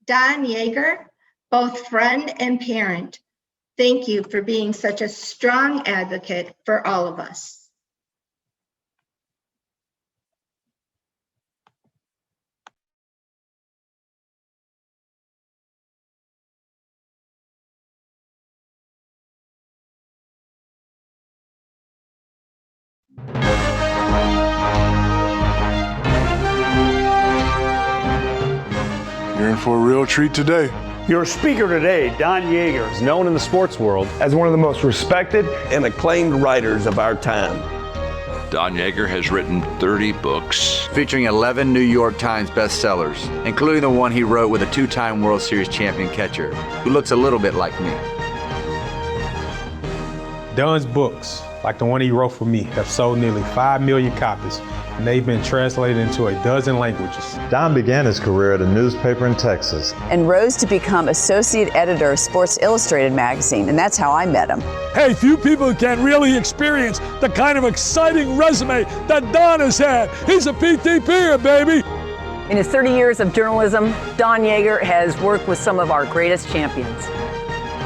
Don Yaeger, both friend and parent, thank you for being such a strong advocate for all of us. You're in for a real treat today. Your speaker today, Don Yaeger, is known in the sports world as one of the most respected and acclaimed writers of our time. Don Yaeger has written 30 books, featuring 11 New York Times bestsellers, including the one he wrote with a two-time World Series champion catcher, who looks a little bit like me. Don's books, like the one he wrote for me, have sold nearly 5 million copies, and they've been translated into a dozen languages. Don began his career at a newspaper in Texas and rose to become associate editor of Sports Illustrated magazine, and that's how I met him. Hey, few people can really experience the kind of exciting resume that Don has had. He's a PTPer, baby. In his 30 years of journalism, Don Yaeger has worked with some of our greatest champions.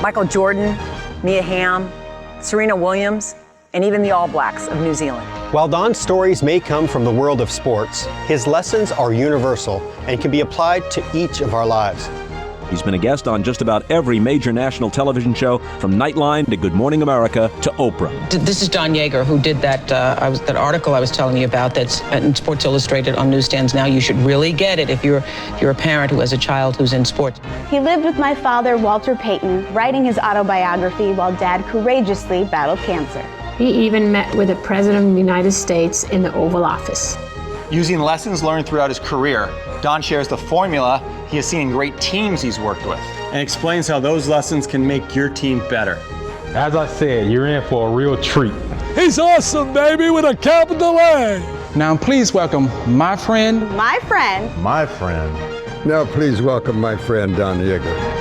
Michael Jordan, Mia Hamm, Serena Williams, and even the All Blacks of New Zealand. While Don's stories may come from the world of sports, his lessons are universal and can be applied to each of our lives. He's been a guest on just about every major national television show, from Nightline to Good Morning America to Oprah. This is Don Yaeger, who did that article I was telling you about that's in Sports Illustrated on newsstands now. You should really get it if you're a parent who has a child who's in sports. He lived with my father, Walter Payton, writing his autobiography while Dad courageously battled cancer. He even met with the President of the United States in the Oval Office. Using lessons learned throughout his career, Don shares the formula he has seen in great teams he's worked with, and explains how those lessons can make your team better. As I said, you're in for a real treat. He's awesome, baby, with a capital A. Now please welcome my friend. My friend. My friend. Now please welcome my friend, Don Yaeger.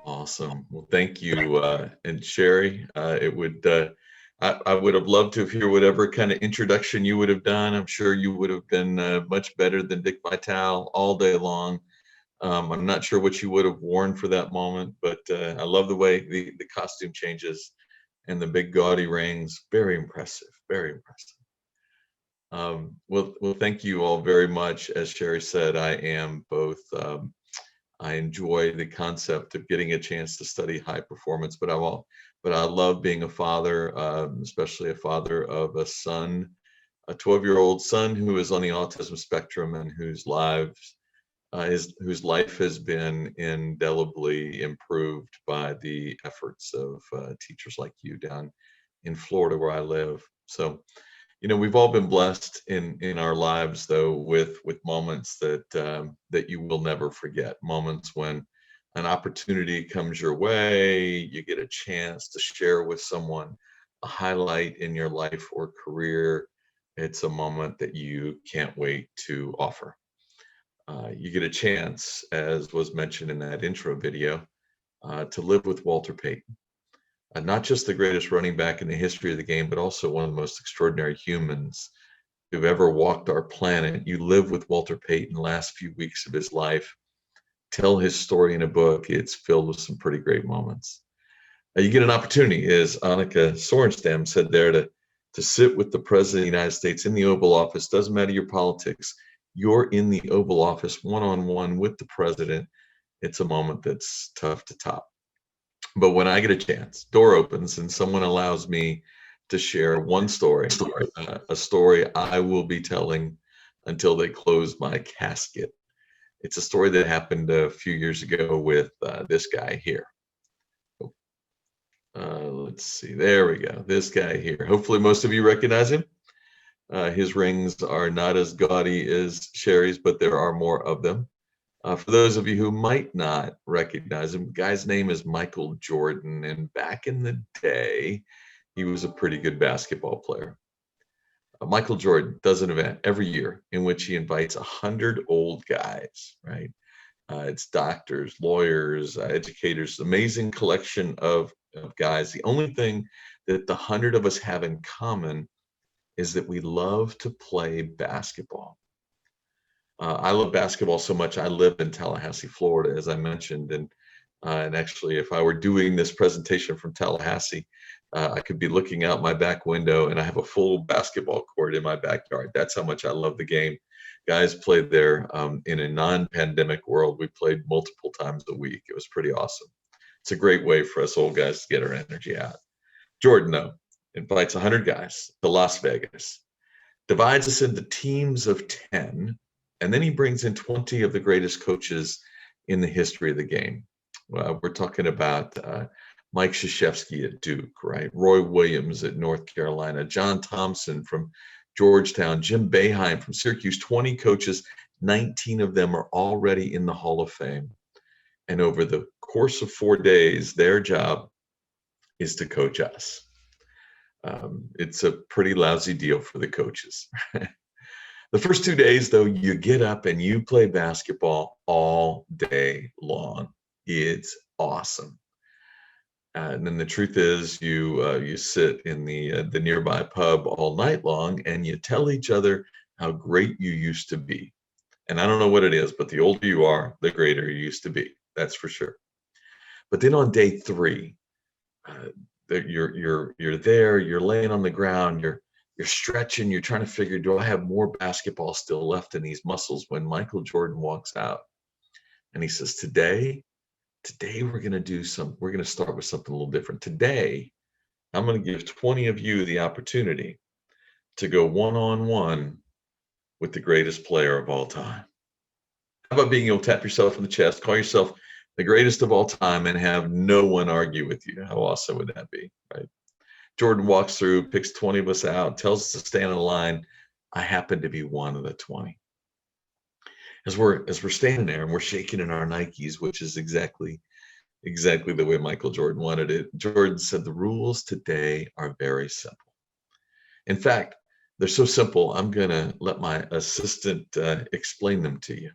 Awesome. Well, thank you. And Sherry, I would have loved to hear whatever kind of introduction you would have done. I'm sure you would have been much better than Dick Vitale all day long. I'm not sure what you would have worn for that moment, but I love the way the costume changes and the big gaudy rings. Very impressive. Very impressive. Well, thank you all very much. As Sherry said, I am both. I enjoy the concept of getting a chance to study high performance, but I love being a father, especially a father of a son, a 12-year-old son who is on the autism spectrum and whose life has been indelibly improved by the efforts of teachers like you down in Florida, where I live. So, we've all been blessed in our lives, though, with moments that you will never forget. Moments when an opportunity comes your way, you get a chance to share with someone a highlight in your life or career. It's a moment that you can't wait to offer. You get a chance, as was mentioned in that intro video, to live with Walter Payton. Not just the greatest running back in the history of the game, but also one of the most extraordinary humans who've ever walked our planet. You live with Walter Payton the last few weeks of his life, tell his story in a book. It's filled with some pretty great moments. You get an opportunity, as Annika Sorenstam said there, to sit with the President of the United States in the Oval Office. Doesn't matter your politics. You're in the Oval Office one-on-one with the President. It's a moment that's tough to top. But when I get a chance, door opens and someone allows me to share one story, a story I will be telling until they close my casket. It's a story that happened a few years ago with this guy here. Let's see, there we go, this guy here. Hopefully most of you recognize him. His rings are not as gaudy as Sherry's, but there are more of them. For those of you who might not recognize him, the guy's name is Michael Jordan, and back in the day, he was a pretty good basketball player. Michael Jordan does an event every year in which he invites 100 old guys, right? It's doctors, lawyers, educators, amazing collection of guys. The only thing that the 100 of us have in common is that we love to play basketball. I love basketball so much. I live in Tallahassee, Florida, as I mentioned, and actually, if I were doing this presentation from Tallahassee, I could be looking out my back window, and I have a full basketball court in my backyard. That's how much I love the game. Guys played there in a non-pandemic world. We played multiple times a week. It was pretty awesome. It's a great way for us old guys to get our energy out. Jordan, though, invites 100 guys to Las Vegas, divides us into teams of 10, and then he brings in 20 of the greatest coaches in the history of the game. We're talking about Mike Krzyzewski at Duke, right? Roy Williams at North Carolina, John Thompson from Georgetown, Jim Boeheim from Syracuse, 20 coaches, 19 of them are already in the Hall of Fame. And over the course of 4 days, their job is to coach us. It's a pretty lousy deal for the coaches. The first 2 days, though, you get up and you play basketball all day long. It's awesome. And then the truth is, you sit in the nearby pub all night long, and you tell each other how great you used to be. And I don't know what it is, but the older you are, the greater you used to be. That's for sure. But then on day 3, you're there, you're laying on the ground, you're stretching, you're trying to figure, do I have more basketball still left in these muscles, when Michael Jordan walks out and he says, today we're going to start with something a little different. Today, I'm going to give 20 of you the opportunity to go one-on-one with the greatest player of all time. How about being able to tap yourself on the chest, call yourself the greatest of all time, and have no one argue with you? How awesome would that be, right? Jordan walks through, picks 20 of us out, tells us to stand in line. I happen to be one of the 20. As we're standing there and we're shaking in our Nikes, which is exactly the way Michael Jordan wanted it, Jordan said, the rules today are very simple. In fact, they're so simple, I'm going to let my assistant explain them to you.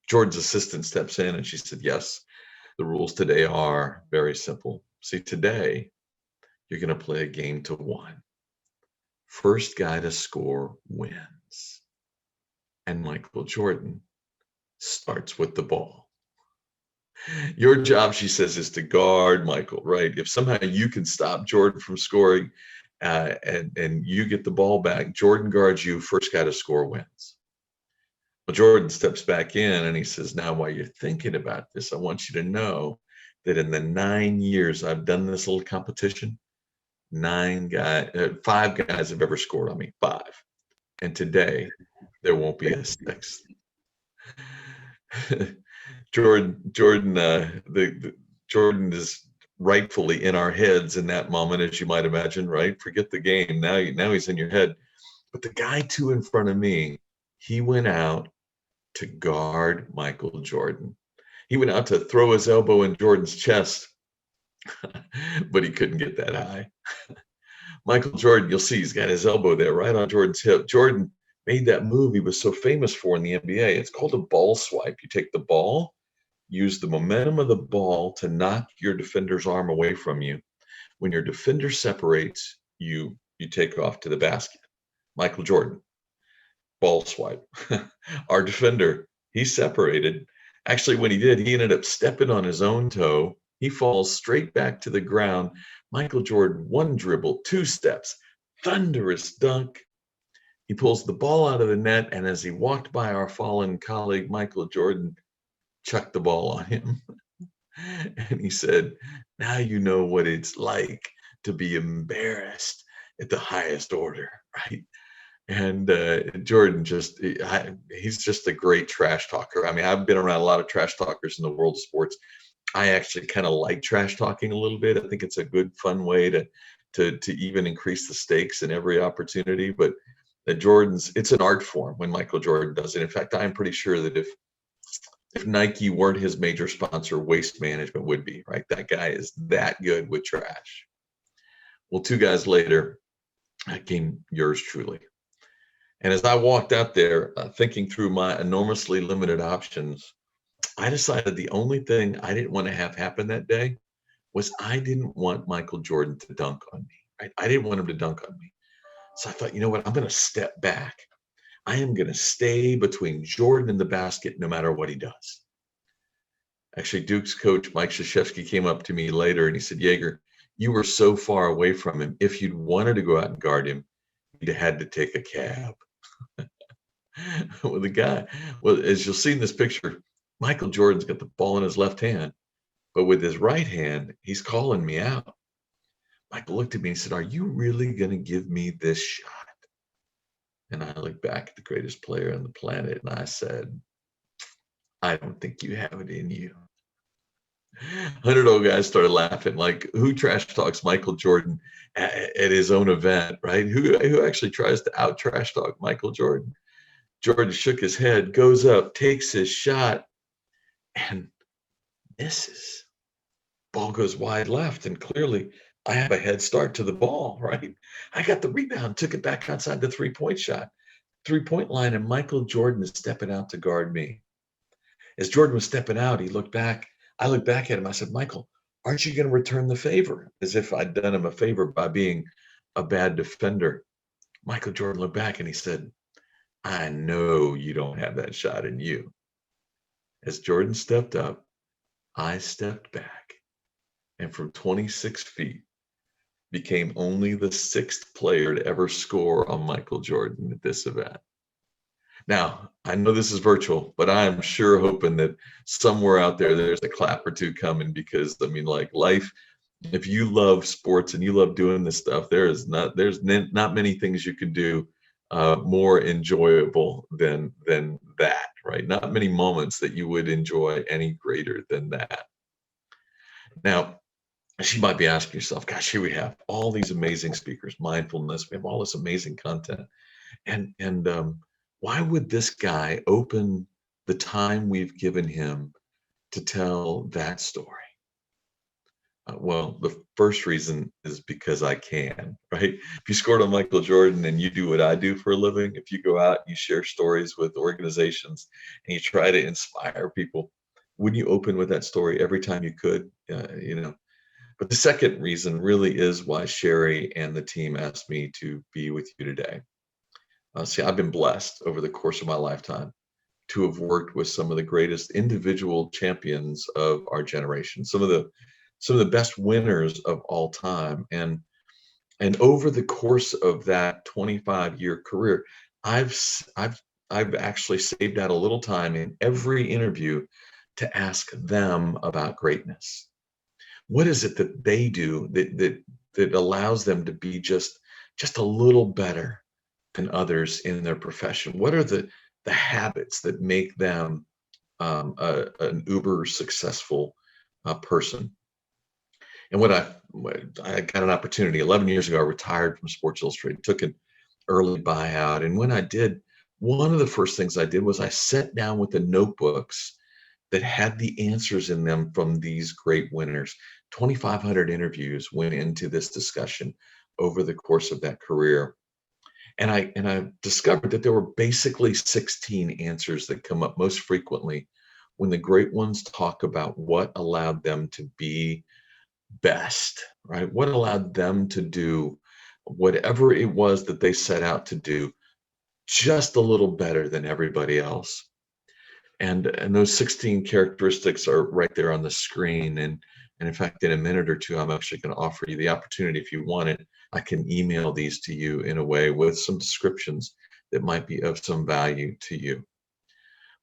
Jordan's assistant steps in and she said, yes, the rules today are very simple. See, today, you're going to play a game to 1. First guy to score wins. And Michael Jordan starts with the ball. Your job, she says, is to guard Michael, right? If somehow you can stop Jordan from scoring and you get the ball back, Jordan guards you, first guy to score wins. Well, Jordan steps back in and he says, now while you're thinking about this, I want you to know that in the 9 years I've done this little competition, 5 guys have ever scored on me, 5. And today there won't be a 6th. Jordan is rightfully in our heads in that moment, as you might imagine, right? Forget the game. Now he's in your head. But the guy 2 in front of me, he went out to guard Michael Jordan. He went out to throw his elbow in Jordan's chest, but he couldn't get that high. Michael Jordan, you'll see he's got his elbow there right on Jordan's hip. Jordan made that move he was so famous for in the NBA. It's called a ball swipe. You take the ball, use the momentum of the ball to knock your defender's arm away from you. When your defender separates, you take off to the basket. Michael Jordan, ball swipe. Our defender, he separated. Actually, when he did, he ended up stepping on his own toe. He falls straight back to the ground. Michael Jordan, 1 dribble, 2 steps, thunderous dunk. He pulls the ball out of the net, and as he walked by our fallen colleague, Michael Jordan chucked the ball on him. And he said, now you know what it's like to be embarrassed at the highest order, right? And Jordan he's just a great trash talker. I mean, I've been around a lot of trash talkers in the world of sports. I actually kind of like trash talking a little bit. I think it's a good, fun way to even increase the stakes in every opportunity. But it's an art form when Michael Jordan does it. In fact, I'm pretty sure that if Nike weren't his major sponsor, Waste Management would be, right? That guy is that good with trash. Well, 2 guys later, came yours truly. And as I walked out there, thinking through my enormously limited options, I decided the only thing I didn't want to have happen that day was I didn't want Michael Jordan to dunk on me, right? I didn't want him to dunk on me. So I thought, you know what? I'm going to step back. I am going to stay between Jordan and the basket no matter what he does. Actually, Duke's coach, Mike Krzyzewski, came up to me later and he said, Yaeger, you were so far away from him. If you'd wanted to go out and guard him, you'd have had to take a cab. Well, the guy, well, as you'll see in this picture, Michael Jordan's got the ball in his left hand, but with his right hand, he's calling me out. Michael looked at me and said, are you really going to give me this shot? And I looked back at the greatest player on the planet and I said, I don't think you have it in you. 100 old guys started laughing, like, who trash talks Michael Jordan at his own event, right? Who actually tries to out trash talk Michael Jordan? Jordan shook his head, goes up, takes his shot, and misses. Ball goes wide left, and clearly I have a head start to the ball, right? I got the rebound, took it back outside the three-point line, and Michael Jordan is stepping out to guard me. As Jordan was stepping out, he looked back. I looked back at him. I said, Michael, aren't you going to return the favor? As if I'd done him a favor by being a bad defender. Michael Jordan looked back and he said, I know you don't have that shot in you. As Jordan stepped up, I stepped back, and from 26 feet became only the 6th player to ever score on Michael Jordan at this event. Now, I know this is virtual, but I'm sure hoping that somewhere out there, there's a clap or two coming, because I mean, like, life, if you love sports and you love doing this stuff, there's not many things you can do more enjoyable than that, right? Not many moments that you would enjoy any greater than that. Now, you might be asking yourself, gosh, here we have all these amazing speakers, mindfulness, we have all this amazing content. And why would this guy open the time we've given him to tell that story? Well, the first reason is because I can, right? If you scored on Michael Jordan and you do what I do for a living, if you go out, you share stories with organizations and you try to inspire people, wouldn't you open with that story every time you could? But the second reason really is why Sherry and the team asked me to be with you today. See, I've been blessed over the course of my lifetime to have worked with some of the greatest individual champions of our generation, some of the best winners of all time. And over the course of that 25-year career, I've actually saved out a little time in every interview to ask them about greatness. What is it that they do that allows them to be just a little better than others in their profession? What are the habits that make them an uber successful person? And when I got an opportunity 11 years ago, I retired from Sports Illustrated, took an early buyout. And when I did, one of the first things I did was I sat down with the notebooks that had the answers in them from these great winners. 2,500 interviews went into this discussion over the course of that career. And I discovered that there were basically 16 answers that come up most frequently when the great ones talk about what allowed them to be best, right? What allowed them to do whatever it was that they set out to do just a little better than everybody else. And those 16 characteristics are right there on the screen. And in fact, in a minute or two, I'm actually going to offer you the opportunity, if you want it, I can email these to you in a way with some descriptions that might be of some value to you.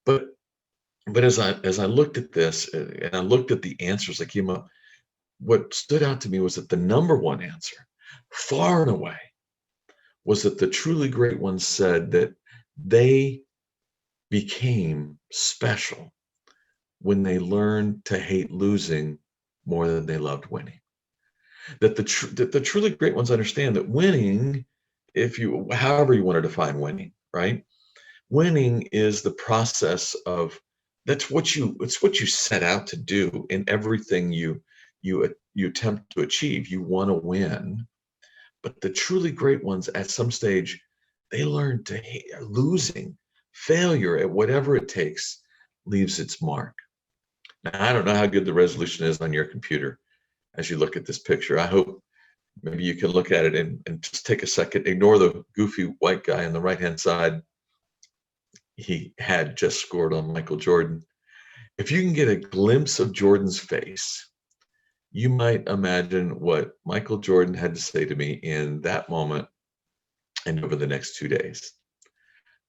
But as I looked at this and I looked at the answers that came up, what stood out to me was that the number one answer, far and away, was that the truly great ones said that they became special when they learned to hate losing more than they loved winning. That the truly great ones understand that winning, however you want to define winning, right? Winning is the process of, it's what you set out to do in everything you attempt to achieve. You want to win. But the truly great ones, at some stage, they learn to hate losing. Failure at whatever it takes leaves its mark. Now, I don't know how good the resolution is on your computer as you look at this picture. I hope maybe you can look at it and just take a second, ignore the goofy white guy on the right-hand side, he had just scored on Michael Jordan. If you can get a glimpse of Jordan's face, you might imagine what Michael Jordan had to say to me in that moment and over the next 2 days.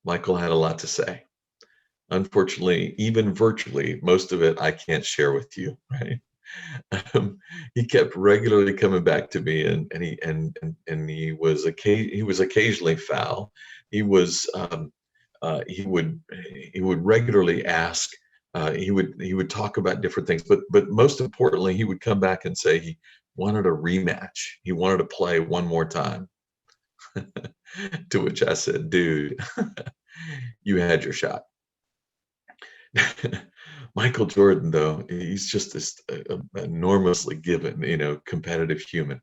Michael had a lot to say. Unfortunately, even virtually, most of it I can't share with you, right? He kept regularly coming back to me, and he was occasionally foul. He would regularly ask. He would talk about different things, but most importantly, he would come back and say he wanted a rematch. He wanted to play one more time. To which I said, dude, you had your shot. Michael Jordan, though, he's just this enormously given, competitive human.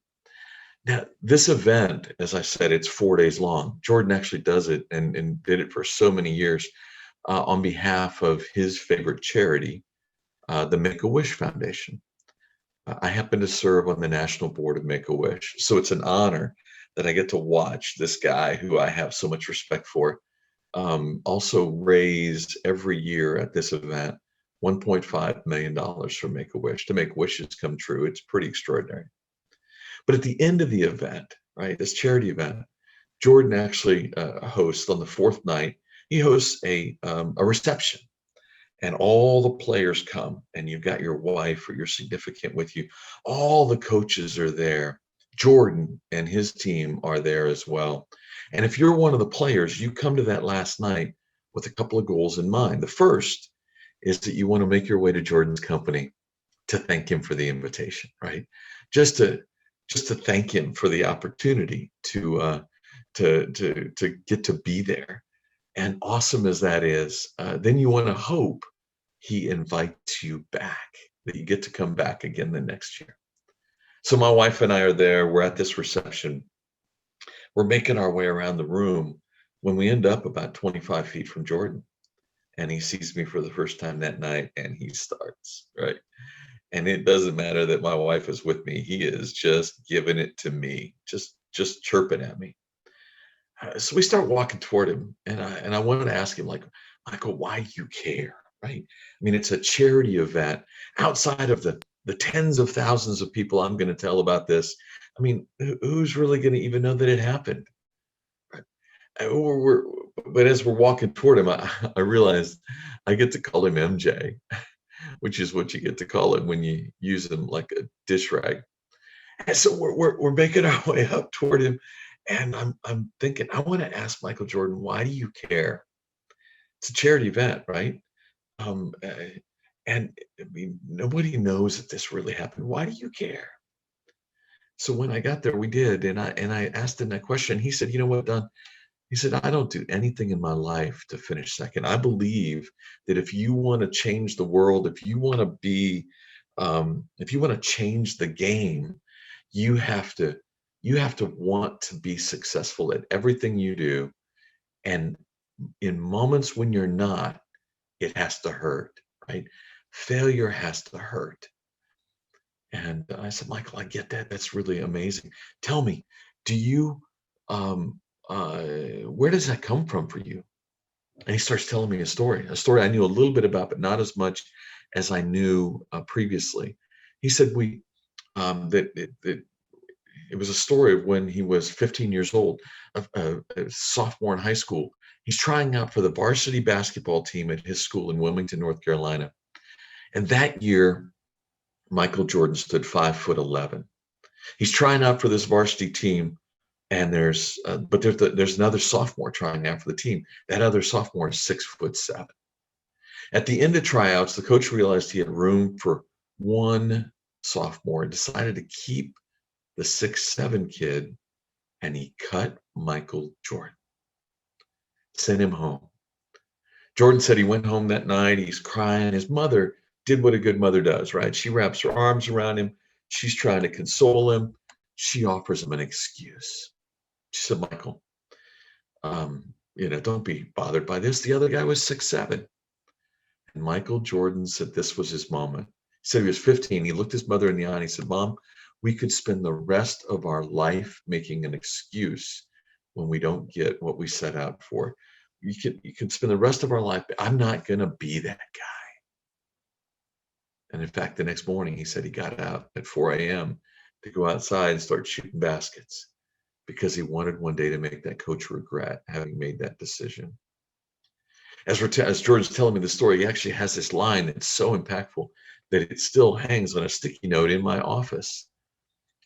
Now, this event, as I said, it's 4 days long. Jordan actually does it and did it for so many years on behalf of his favorite charity, the Make-A-Wish Foundation. I happen to serve on the national board of Make-A-Wish, so it's an honor that I get to watch this guy who I have so much respect for also raise every year at this event $1.5 million for Make-A-Wish to make wishes come true. It's pretty extraordinary. But at the end of the event, right, this charity event, Jordan actually hosts on the fourth night. He hosts a reception, and all the players come, and you've got your wife or your significant with you. All the coaches are there. Jordan and his team are there as well. And if you're one of the players, you come to that last night with a couple of goals in mind. The first is that you want to make your way to Jordan's company to thank him for the invitation, right? Just to thank him for the opportunity to get to be there. And awesome as that is, then you want to hope he invites you back, that you get to come back again the next year. So my wife and I are there. We're at this reception. We're making our way around the room when we end up about 25 feet from Jordan. And he sees me for the first time that night, and he starts, right? And it doesn't matter that my wife is with me. He is just giving it to me, just chirping at me. So we start walking toward him, and I wanted to ask him, like, Michael, why do you care, right? I mean, it's a charity event outside of the tens of thousands of people I'm going to tell about this. I mean, who's really going to even know that it happened? Right? But as we're walking toward him, I realized I get to call him MJ, which is what you get to call him when you use him like a dish rag. And so we're making our way up toward him, and I'm thinking, I want to ask Michael Jordan, why do you care? It's a charity event, right? And I mean, nobody knows that this really happened. Why do you care? So when I got there, we did, and I asked him that question. He said, you know what, Don? He said, I don't do anything in my life to finish second. I believe that if you want to change the world, if you want to change the game, you have to want to be successful at everything you do. And in moments when you're not, it has to hurt, right? Failure has to hurt. And I said, Michael, I get that. That's really amazing. Tell me, do you, where does that come from for you? And he starts telling me a story I knew a little bit about, but not as much as I knew previously. He said that it was a story of when he was 15 years old, a sophomore in high school. He's trying out for the varsity basketball team at his school in Wilmington, North Carolina. And that year, Michael Jordan stood 5'11". He's trying out for this varsity team, and there's another sophomore trying out for the team. That other sophomore is 6'7". At the end of tryouts, the coach realized he had room for one sophomore and decided to keep the 6'7" kid, and he cut Michael Jordan, sent him home. Jordan said he went home that night. He's crying. His mother did what a good mother does, right? She wraps her arms around him. She's trying to console him. She offers him an excuse. She said, Michael, don't be bothered by this. The other guy was 6'7". And Michael Jordan said this was his moment. He said he was 15. He looked his mother in the eye and he said, Mom, we could spend the rest of our life making an excuse when we don't get what we set out for. you can spend the rest of our life, but I'm not going to be that guy. And in fact, the next morning he said he got out at 4 a.m. to go outside and start shooting baskets because he wanted one day to make that coach regret having made that decision. As Jordan's telling me the story, he actually has this line that's so impactful that it still hangs on a sticky note in my office.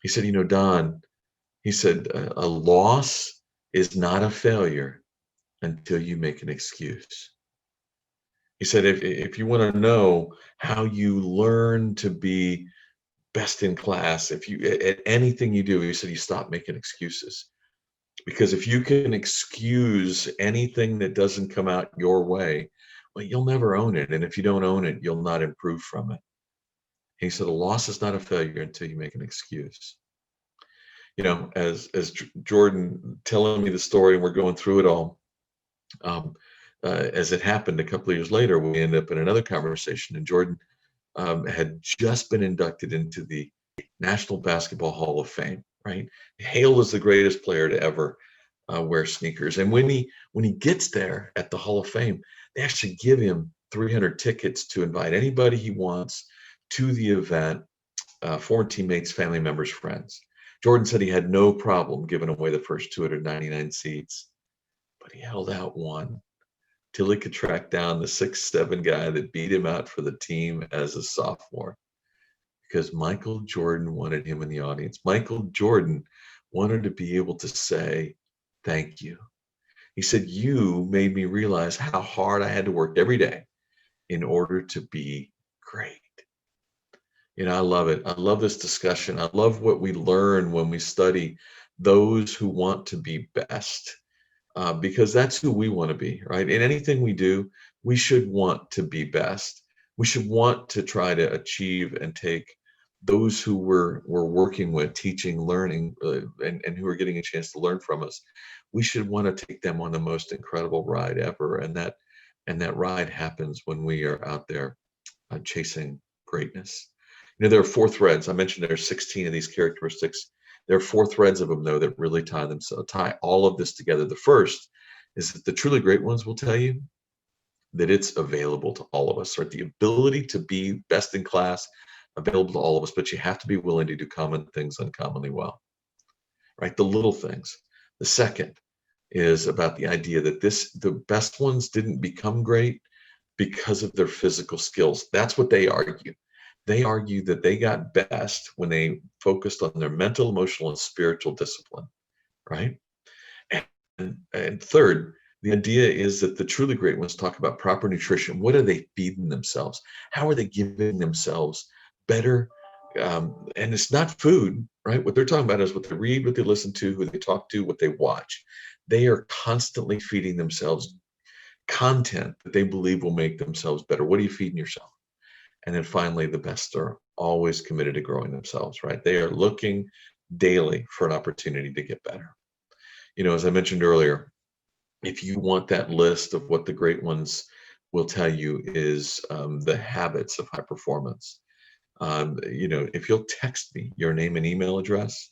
He said, Don, he said, a loss is not a failure until you make an excuse. He said, if you want to know how you learn to be best in class, if you at anything you do, he said, you stop making excuses. Because if you can excuse anything that doesn't come out your way, well, you'll never own it. And if you don't own it, you'll not improve from it. He said, a loss is not a failure until you make an excuse. As Jordan telling me the story and we're going through it all, as it happened a couple of years later, we ended up in another conversation, and Jordan had just been inducted into the National Basketball Hall of Fame, right? Hailed as the greatest player to ever wear sneakers. And when he gets there at the Hall of Fame, they actually give him 300 tickets to invite anybody he wants to the event, former teammates, family members, friends. Jordan said he had no problem giving away the first 299 seats, but he held out one till he could track down the 6'7" guy that beat him out for the team as a sophomore, because Michael Jordan wanted him in the audience. Michael Jordan wanted to be able to say, thank you. He said, you made me realize how hard I had to work every day in order to be great. I love it. I love this discussion. I love what we learn when we study those who want to be best, because that's who we want to be, right? In anything we do, we should want to be best. We should want to try to achieve and take those who we're working with, teaching, learning, and who are getting a chance to learn from us. We should want to take them on the most incredible ride ever. And that ride happens when we are out there chasing greatness. There are 4 threads. I mentioned there are 16 of these characteristics. There are 4 threads of them, though, that really tie all of this together. The first is that the truly great ones will tell you that it's available to all of us, right? The ability to be best in class, available to all of us, but you have to be willing to do common things uncommonly well, right? The little things. The second is about the idea that the best ones didn't become great because of their physical skills. That's what they argue. They argue that they got best when they focused on their mental, emotional, and spiritual discipline, right? And third, the idea is that the truly great ones talk about proper nutrition. What are they feeding themselves? How are they giving themselves better? And it's not food, right? What they're talking about is what they read, what they listen to, who they talk to, what they watch. They are constantly feeding themselves content that they believe will make themselves better. What are you feeding yourself? And then finally, the best are always committed to growing themselves, right? They are looking daily for an opportunity to get better. As I mentioned earlier, if you want that list of what the great ones will tell you is the habits of high performance, if you'll text me your name and email address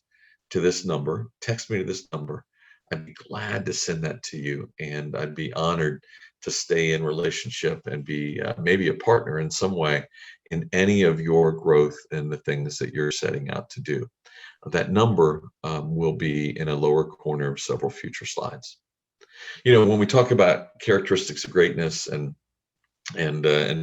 to this number, text me to this number, I'd be glad to send that to you. And I'd be honored to stay in relationship and be maybe a partner in some way in any of your growth and the things that you're setting out to do. That number will be in a lower corner of several future slides. When we talk about characteristics of greatness, and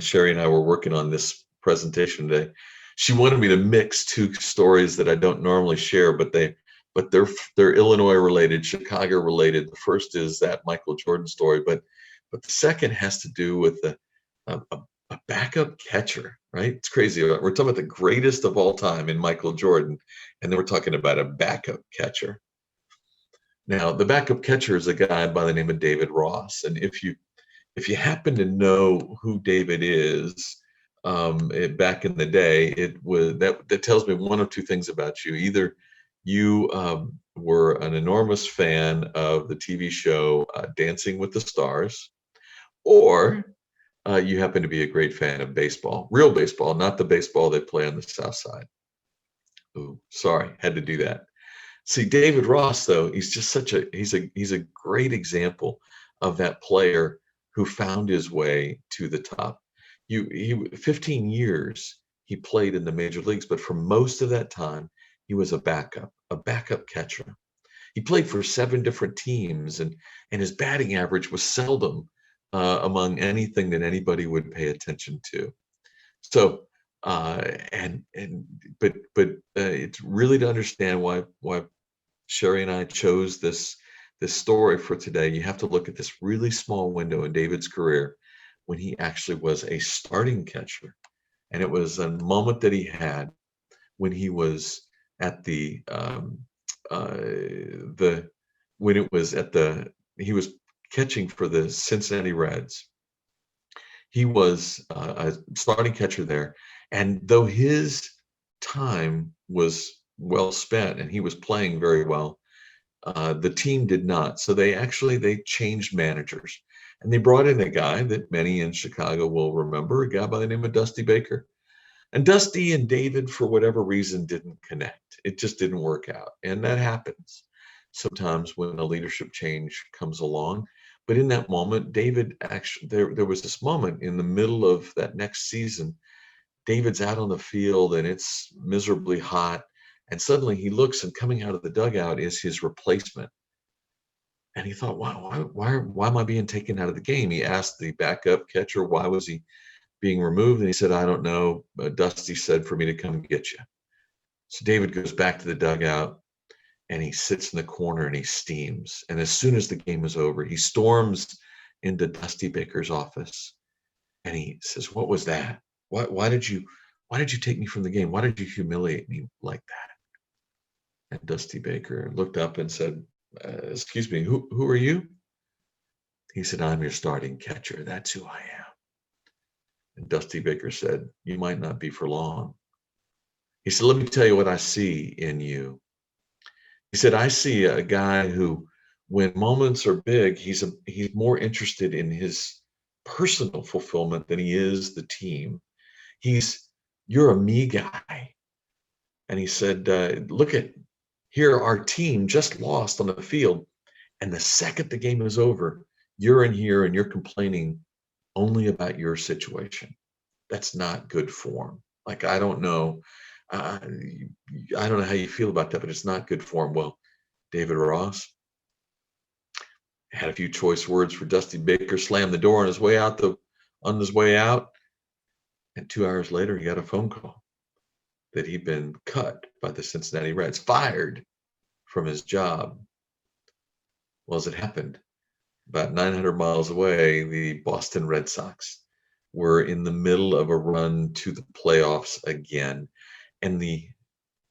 Sherry and I were working on this presentation today, she wanted me to mix 2 stories that I don't normally share, but they're Illinois related, Chicago related. The first is that Michael Jordan story, but the second has to do with a backup catcher, right? It's crazy. We're talking about the greatest of all time in Michael Jordan, and then we're talking about a backup catcher. Now, the backup catcher is a guy by the name of David Ross, and if you happen to know who David is, back in the day, that tells me one of 2 things about you. Either you were an enormous fan of the TV show Dancing with the Stars, or you happen to be a great fan of baseball, real baseball, not the baseball they play on the South Side. Ooh, sorry, had to do that. See, David Ross, though, he's just he's a great example of that player who found his way to the top. 15 years he played in the major leagues, but for most of that time, he was a backup catcher. He played for 7 different teams, and his batting average was seldom among anything that anybody would pay attention to. So, but it's really to understand why Sherry and I chose this story for today. You have to look at this really small window in David's career when he actually was a starting catcher, and it was a moment that he had when he was at he was catching for the Cincinnati Reds. He was a starting catcher there, and though his time was well spent and he was playing very well, the team did not. So they changed managers, and they brought in a guy that many in Chicago will remember, a guy by the name of Dusty Baker. And Dusty and David, for whatever reason, didn't connect. It just didn't work out. And that happens sometimes when a leadership change comes along. But in that moment, David actually, there was this moment in the middle of that next season. David's out on the field and it's miserably hot. And suddenly he looks, and coming out of the dugout is his replacement. And he thought, wow, why am I being taken out of the game? He asked the backup catcher, why was he being removed? And he said, I don't know. Dusty said for me to come get you. So David goes back to the dugout and he sits in the corner and he steams. And as soon as the game is over, he storms into Dusty Baker's office and he says, what was that? Why did you take me from the game? Why did you humiliate me like that? And Dusty Baker looked up and said, excuse me, who are you? He said, I'm your starting catcher. That's who I am. And Dusty Baker said, you might not be for long. He said, let me tell you what I see in you. He said, I see a guy who, when moments are big, he's more interested in his personal fulfillment than he is the team. You're a me guy. And he said, look at here, our team just lost on the field. And the second the game is over, you're in here and you're complaining only about your situation. That's not good form. Like, I don't know how you feel about that, but it's not good form. Well, David Ross had a few choice words for Dusty Baker, slammed the door on his way out, and 2 hours later he got a phone call that he'd been cut by the Cincinnati Reds, fired from his job. Well, as it happened, about 900 miles away, the Boston Red Sox were in the middle of a run to the playoffs again. And the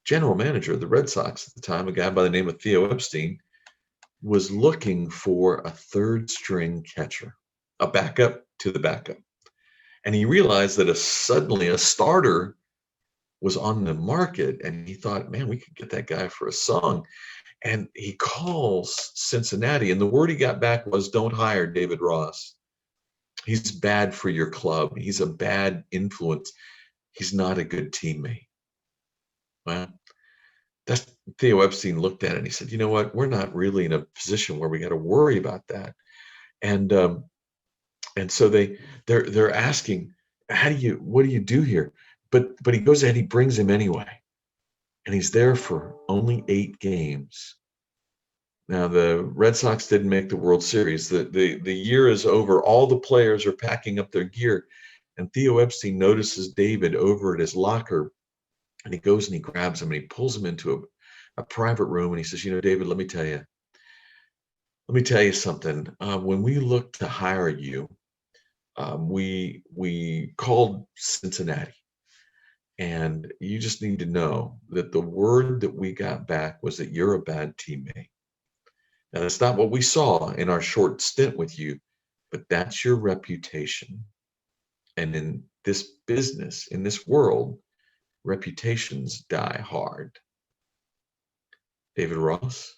general manager of the Red Sox at the time, a guy by the name of Theo Epstein, was looking for a third string catcher, a backup to the backup. And he realized that suddenly a starter was on the market, and he thought, man, we could get that guy for a song. And he calls Cincinnati, and the word he got back was, don't hire David Ross. He's bad for your club. He's a bad influence. He's not a good teammate. Well, Theo Epstein looked at it and he said, you know what? We're not really in a position where we got to worry about that. And so they're asking, what do you do here? But he goes ahead, he brings him anyway. And he's there for only 8 games. Now, the Red Sox didn't make the World Series. The year is over. All the players are packing up their gear. And Theo Epstein notices David over at his locker. And he goes and he grabs him and he pulls him into a private room. And he says, David, let me tell you something. When we looked to hire you, we called Cincinnati. And you just need to know that the word that we got back was that you're a bad teammate. Now, that's not what we saw in our short stint with you, but that's your reputation. And in this business, in this world, reputations die hard. David Ross,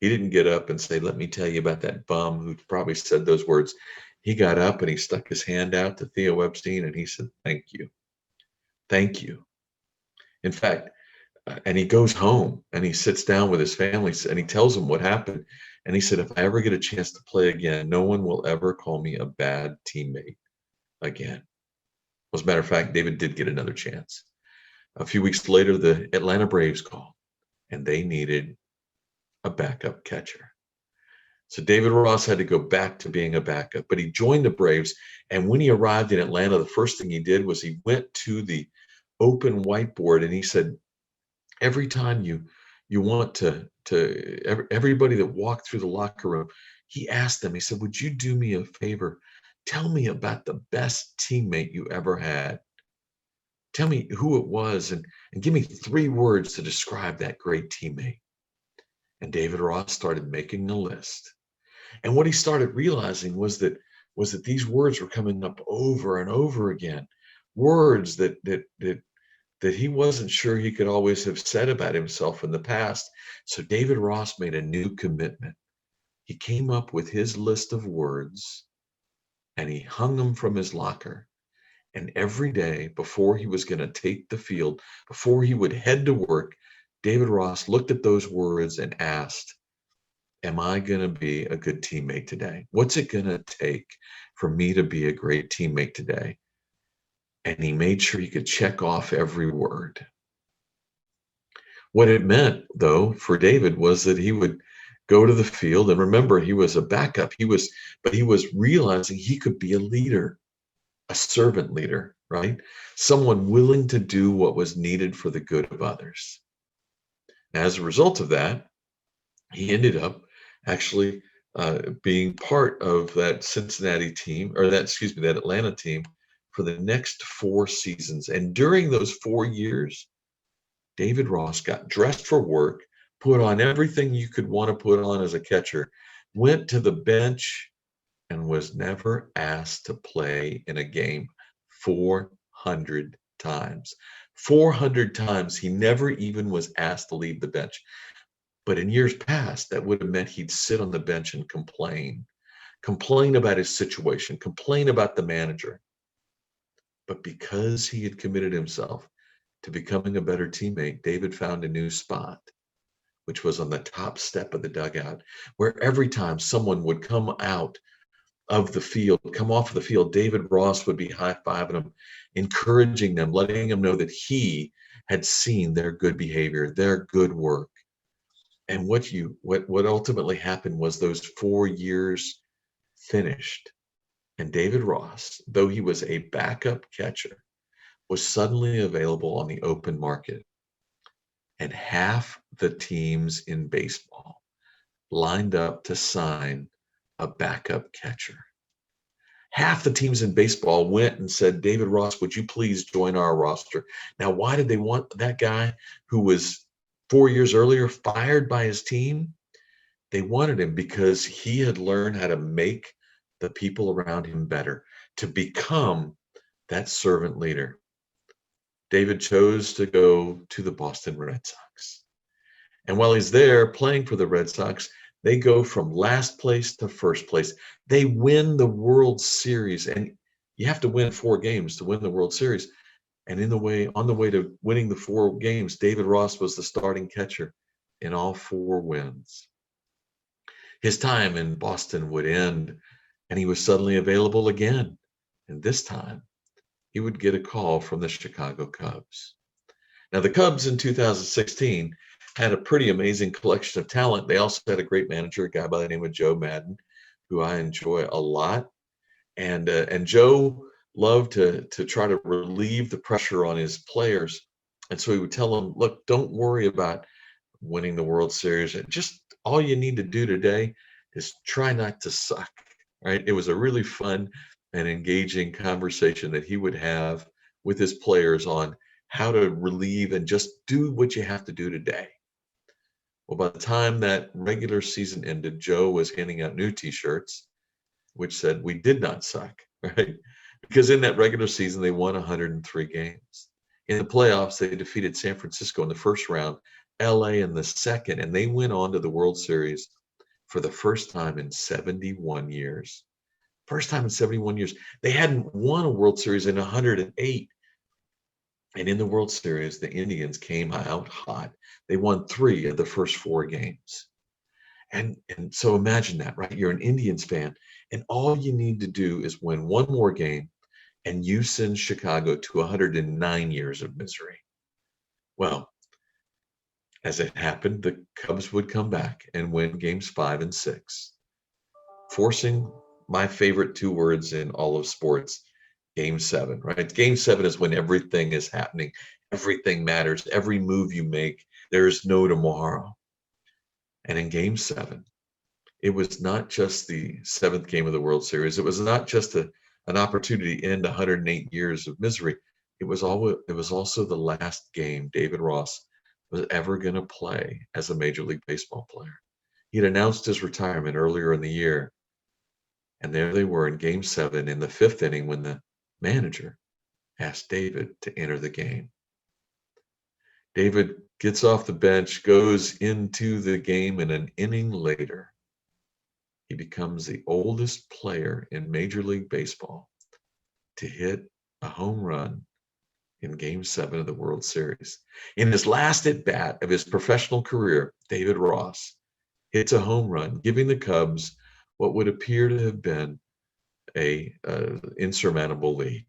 he didn't get up and say, let me tell you about that bum who probably said those words. He got up and he stuck his hand out to Theo Epstein and he said, thank you. Thank you. In fact, and he goes home and he sits down with his family and he tells them what happened. And he said, if I ever get a chance to play again, no one will ever call me a bad teammate again. As a matter of fact, David did get another chance. A few weeks later, the Atlanta Braves called, and they needed a backup catcher. So David Ross had to go back to being a backup, but he joined the Braves. And when he arrived in Atlanta, the first thing he did was he went to the open whiteboard and he said, every time you want to everybody that walked through the locker room, he asked them, he said, would you do me a favor? Tell me about the best teammate you ever had. Tell me who it was and give me 3 words to describe that great teammate. And David Ross started making a list. And what he started realizing was that these words were coming up over and over again. Words that he wasn't sure he could always have said about himself in the past. So David Ross made a new commitment. He came up with his list of words and he hung them from his locker. And every day before he was going to take the field, before he would head to work, David Ross looked at those words and asked, am I going to be a good teammate today? What's it going to take for me to be a great teammate today? And he made sure he could check off every word. What it meant, though, for David was that he would go to the field, and remember, he was a backup. But he was realizing he could be a leader, a servant leader, right? Someone willing to do what was needed for the good of others. As a result of that, he ended up actually being part of that Cincinnati team, or that Atlanta team for the next 4 seasons. And during those 4 years, David Ross got dressed for work, put on everything you could want to put on as a catcher, went to the bench, and was never asked to play in a game 400 times. 400 times he never even was asked to leave the bench. But in years past, that would have meant he'd sit on the bench and complain about his situation, complain about the manager. But because he had committed himself to becoming a better teammate, David found a new spot, which was on the top step of the dugout, where every time someone would come out of the field, come off of the field, David Ross would be high-fiving them, encouraging them, letting them know that he had seen their good behavior, their good work. And what ultimately happened was those 4 years finished. And David Ross, though he was a backup catcher, was suddenly available on the open market. And half the teams in baseball lined up to sign a backup catcher. Half the teams in baseball went and said, David Ross, would you please join our roster? Now, why did they want that guy who was 4 years earlier fired by his team? They wanted him because he had learned how to make the people around him better, to become that servant leader. David chose to go to the Boston Red Sox. And while he's there playing for the Red Sox, they go from last place to first place. They win the World Series, and you have to win 4 games to win the World Series. And on the way to winning the 4 games, David Ross was the starting catcher in all 4 wins. His time in Boston would end, and he was suddenly available again. And this time, he would get a call from the Chicago Cubs. Now, the Cubs in 2016 had a pretty amazing collection of talent. They also had a great manager, a guy by the name of Joe Madden, who I enjoy a lot. And Joe loved to try to relieve the pressure on his players. And so he would tell them, look, don't worry about winning the World Series. Just all you need to do today is try not to suck, right? It was a really fun and engaging conversation that he would have with his players on how to relieve and just do what you have to do today. Well, by the time that regular season ended, Joe was handing out new T-shirts, which said, we did not suck, right? Because in that regular season, they won 103 games. In the playoffs, they defeated San Francisco in the first round, LA in the second, and they went on to the World Series for the first time in 71 years. First time in 71 years. They hadn't won a World Series in 108. And in the World Series, the Indians came out hot. They won 3 of the first 4 games. And so imagine that, right? You're an Indians fan, and all you need to do is win one more game, and you send Chicago to 109 years of misery. Well, as it happened, the Cubs would come back and win games 5 and 6, forcing my favorite two words in all of sports, game 7, right? Game 7 is when everything is happening. Everything matters. Every move you make, there's no tomorrow. And in game 7, it was not just the 7th game of the World Series. It was not just an opportunity to end 108 years of misery. It was also the last game David Ross was ever going to play as a Major League Baseball player. He had announced his retirement earlier in the year, and there they were in game 7 in the 5th inning when the manager asked David to enter the game. David gets off the bench, goes into the game, and an inning later, he becomes the oldest player in Major League Baseball to hit a home run in Game 7 of the World Series. In his last at-bat of his professional career, David Ross hits a home run, giving the Cubs what would appear to have been a insurmountable lead.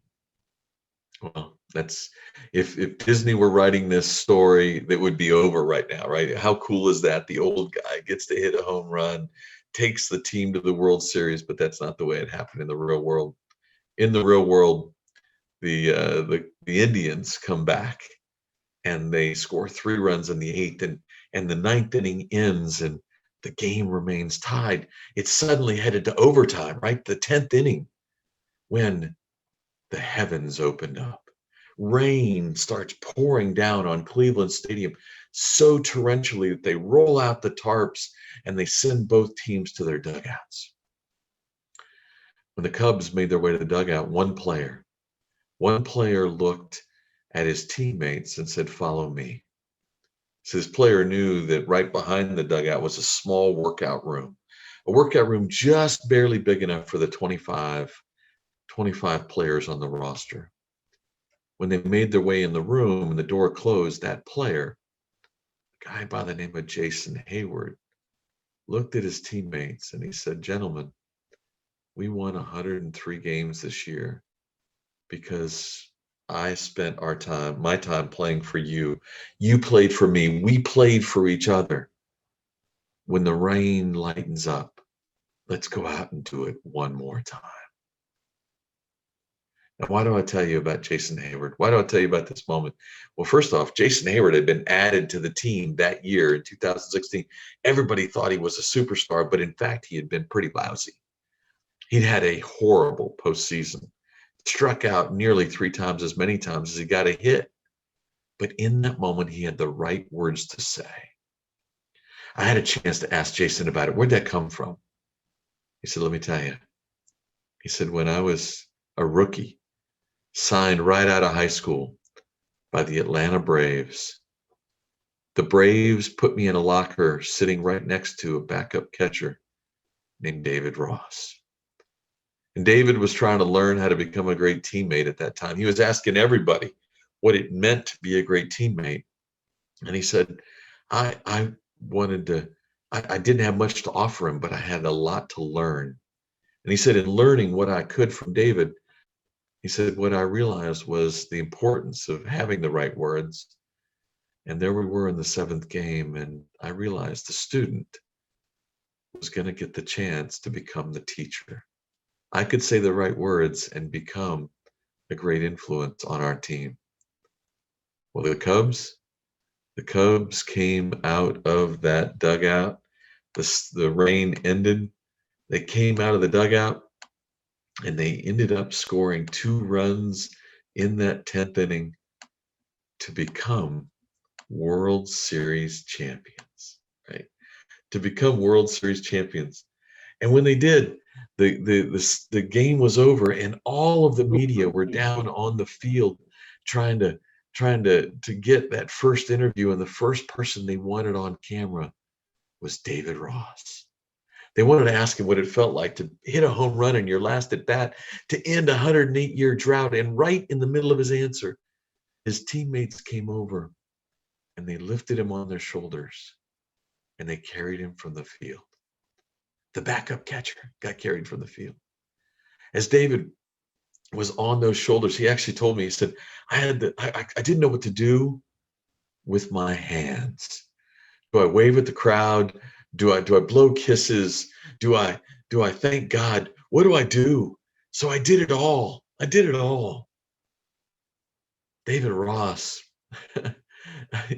Well, that's if Disney were writing this story, that would be over right now, right? How cool is that? The old guy gets to hit a home run, takes the team to the World Series, but that's not the way it happened in the real world. In the real world, the Indians come back and they score 3 runs in the 8th, and the 9th inning ends and the game remains tied. It's suddenly headed to overtime, right? The 10th inning, when the heavens opened up. Rain starts pouring down on Cleveland Stadium so torrentially that they roll out the tarps and they send both teams to their dugouts. When the Cubs made their way to the dugout, one player looked at his teammates and said, "Follow me." So this player knew that right behind the dugout was a small workout room just barely big enough for the 25 players on the roster. When they made their way in the room and the door closed, that player, a guy by the name of Jason Hayward, looked at his teammates and he said, "Gentlemen, we won 103 games this year because I spent my time playing for you. You played for me. We played for each other. When the rain lightens up, let's go out and do it one more time." Now, why do I tell you about Jason Hayward? Why do I tell you about this moment? Well, first off, Jason Hayward had been added to the team that year in 2016. Everybody thought he was a superstar, but in fact, he had been pretty lousy. He'd had a horrible postseason, struck out nearly 3 times as many times as he got a hit. But in that moment, he had the right words to say. I had a chance to ask Jason about it. Where'd that come from? He said, "Let me tell you." He said, "When I was a rookie, signed right out of high school by the Atlanta Braves, the Braves put me in a locker sitting right next to a backup catcher named David Ross. And David was trying to learn how to become a great teammate at that time. He was asking everybody what it meant to be a great teammate. And he said, I didn't have much to offer him, but I had a lot to learn." And he said, in learning what I could from David, he said, what I realized was the importance of having the right words. And there we were in the 7th game, and I realized the student was going to get the chance to become the teacher. I could say the right words and become a great influence on our team. Well, the Cubs came out of that dugout. The rain ended. They came out of the dugout, and they ended up scoring 2 runs in that 10th inning to become World Series champions, right? To become World Series champions. And when they did, the game was over, and all of the media were down on the field trying to get that first interview, and the first person they wanted on camera was David Ross. They wanted to ask him what it felt like to hit a home run in your last at bat, to end a 108-year drought. And right in the middle of his answer, his teammates came over and they lifted him on their shoulders and they carried him from the field. the backup catcher, got carried from the field. As David was on those shoulders, he actually told me, he said, I didn't know what to do with my hands. Do I wave at the crowd? Do I blow kisses? Do I thank God? What do I do? So I did it all. David Ross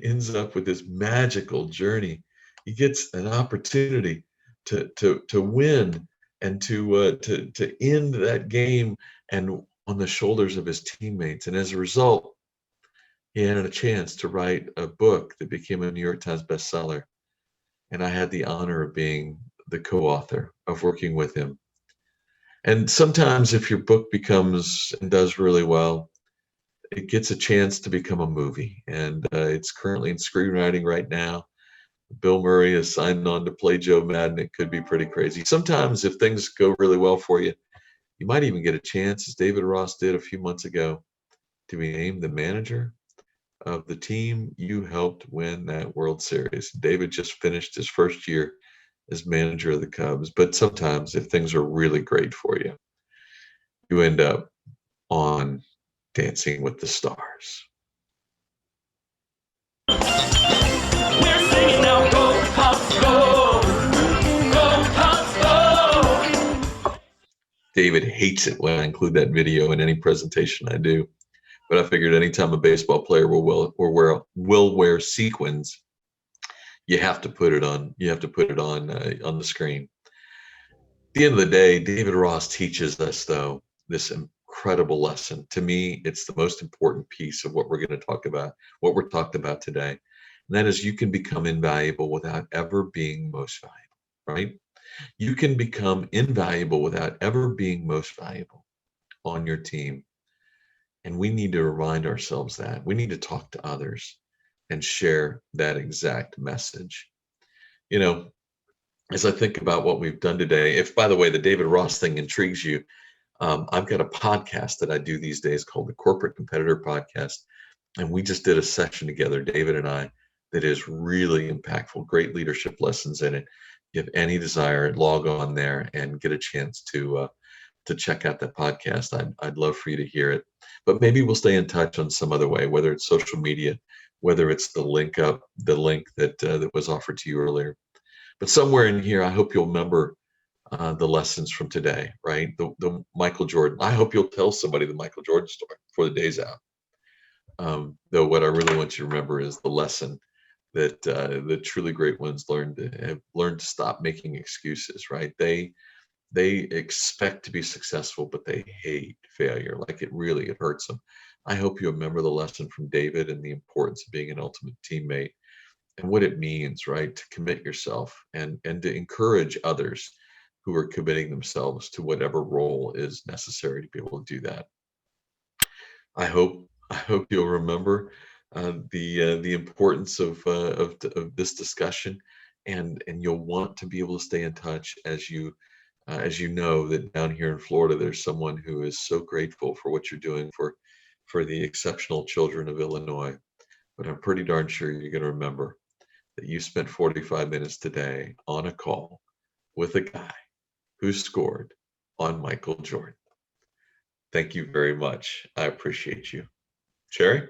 ends up with this magical journey. He gets an opportunity to win and to end that game and on the shoulders of his teammates. And as a result, he had a chance to write a book that became a New York Times bestseller. And I had the honor of being the co-author, of working with him. And sometimes if your book becomes and does really well, it gets a chance to become a movie. And it's currently in screenwriting right now. Bill Murray is signed on to play Joe Madden. It could be pretty crazy. Sometimes if things go really well for you, you might even get a chance, as David Ross did a few months ago, to be named the manager of the team you helped win that World Series. David just finished his first year as manager of the Cubs. But sometimes if things are really great for you, you end up on Dancing with the Stars. We're singing now, go Cubs, go! Go Cubs, go! David hates it when I include that video in any presentation I do. But I figured anytime a baseball player will wear sequins, you have to put it on. You have to put it on the screen. At the end of the day, David Ross teaches us, though, this incredible lesson. To me, it's the most important piece of what we're going to talk about, what we're talking about today. And that is, you can become invaluable without ever being most valuable, right? You can become invaluable without ever being most valuable on your team. And we need to remind ourselves that. We need to talk to others and share that exact message. You know, as I think about what we've done today, if, by the way, the David Ross thing intrigues you, I've got a podcast that I do these days called the Corporate Competitor Podcast. And we just did a session together, David and I, that is really impactful, great leadership lessons in it. If you have any desire, log on there and get a chance to check out that podcast. I'd love for you to hear it. But maybe we'll stay in touch on some other way, whether it's social media, whether it's the link that was offered to you earlier. But somewhere in here, I hope you'll remember the lessons from today, right? The Michael Jordan. I hope you'll tell somebody the Michael Jordan story before the day's out. Though what I really want you to remember is the lesson that the truly great ones have learned to stop making excuses, right? They expect to be successful, but they hate failure. Like it hurts them. I hope you remember the lesson from David and the importance of being an ultimate teammate and what it means, right? To commit yourself and to encourage others who are committing themselves to whatever role is necessary to be able to do that. I hope you'll remember the importance of this discussion, and you'll want to be able to stay in touch as you know that down here in Florida, there's someone who is so grateful for what you're doing for the exceptional children of Illinois. But I'm pretty darn sure you're going to remember that you spent 45 minutes today on a call with a guy who scored on Michael Jordan. Thank you very much. I appreciate you. Sherry?